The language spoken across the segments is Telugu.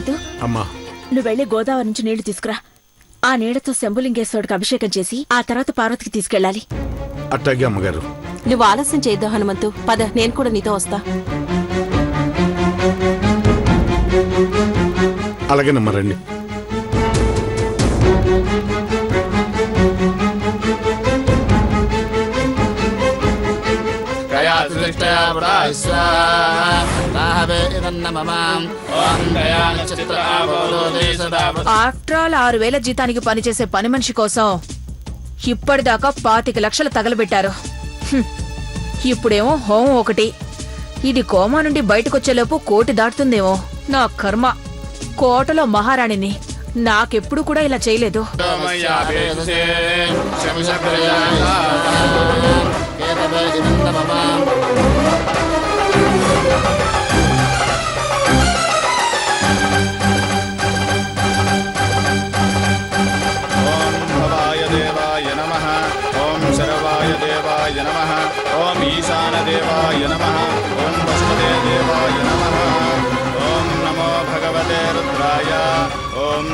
హనుమంతు, అమ్మా నువ్వు వెళ్ళి గోదావరి నుంచి నీళ్లు తీసుకురా. ఆ నీళ్లతో శంభులింగేశ్వరుడికి అభిషేకం చేసి ఆ తర్వాత పార్వతికి తీసుకెళ్ళాలి. అట్టాగే అమ్మగారు. నువ్వు ఆలస్యం చేద్దాం హనుమంతు, పద నేను కూడా నీతో వస్తా. అలాగేనమ్మా రండి. ఆఫ్టర్ ఆల్ 6,000 జీతానికి పనిచేసే పని మనిషి కోసం ఇప్పటిదాకా 25 లక్షలు తగలబెట్టారు. ఇప్పుడేమో హోమం ఒకటి. ఇది కోమా నుండి బయటకొచ్చేలోపు 1 కోటి దాటుతుందేమో. నా కర్మ, కోటలో మహారాణిని. నాకెప్పుడు కూడా ఇలా చేయలేదు. ఓం ఈశాన దేవాయ నమః. ఓం వసుదే దేవాయ నమః. ఓం నమో భగవతే రుద్రాయ. ఓం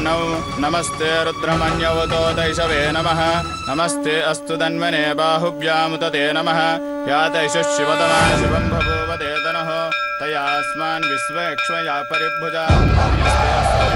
నమస్తే రుద్రమన్యవతో దైశవే నమః. నమస్తే అస్తు ధన్వనే బాహుభ్యాముతతే నమః. యా దైశు శివతమా శివం బభూవతే తనః తయాస్మాన్ విశ్వేక్ష్మయా పరిభుజా. నమస్తే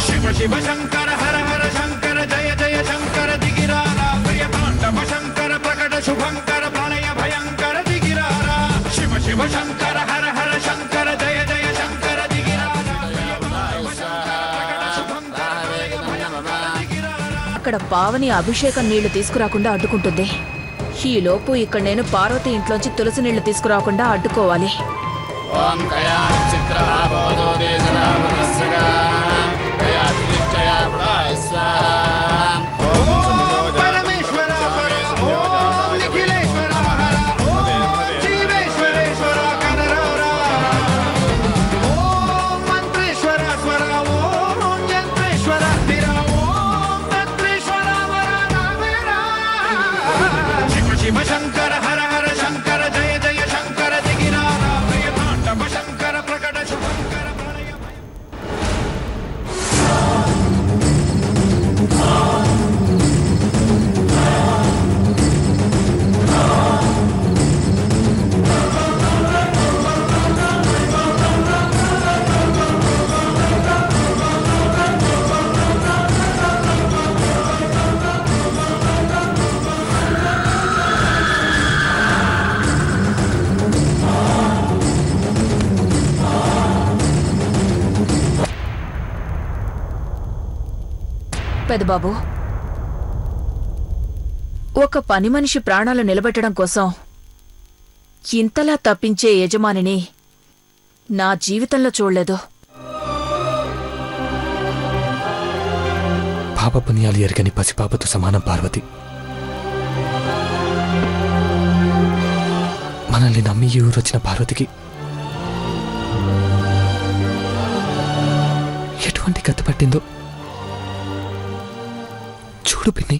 శివ శివ శంకర హర హర శంకర జయ జయ శంకర దిగిరారా. ప్రియ తాండవ శంకర ప్రకట శుభంకర ప్రళయ భయంకర దిగిరారా. శివ శివ శంకర హర హర శంకర జయ జయ శంకర దిగిరారా. అక్కడ పావని అభిషేకం నీళ్లు తీసుకురాకుండా అడ్డుకుంటుంది. ఈలోపు ఇక్కడ నేను పార్వతి ఇంట్లోంచి తులసి నీళ్లు తీసుకురాకుండా అడ్డుకోవాలి. ఓం కయా చిత్రభావో దేశరామస్సగా కయా నిత్యయా ప్రాయస్వాహ. ఓం పరమేశ్వర ఓం నిఖిలేశ్వర హర ఓం జీవేశ్వరేశ్వర కనరారా. ఓం మంత్రేశ్వర స్వర ఓం యంత్రేశ్వర స్థిర ఓం తంత్రేశ్వర వర నామేరా. శివ శివ శంకర హర హర శంకర జయ జయ శంకర దిగిరారా. ప్రియ తాండవ శంకర ప్రకట శుభంకర ప్రళయ పెదబాబు, ఒక పని మనిషి ప్రాణాలు నిలబెట్టడం కోసం ఇంతలా తప్పించే యజమానిని నా జీవితంలో చూడలేదు. పాపపుణ్యాలు ఎరగని పసిపాపతో సమానం పార్వతి. మనల్ని నమ్మి ఈ ఊరొచ్చిన పార్వతికి ఎటువంటి గతి పట్టిందో చూడు పిన్ని.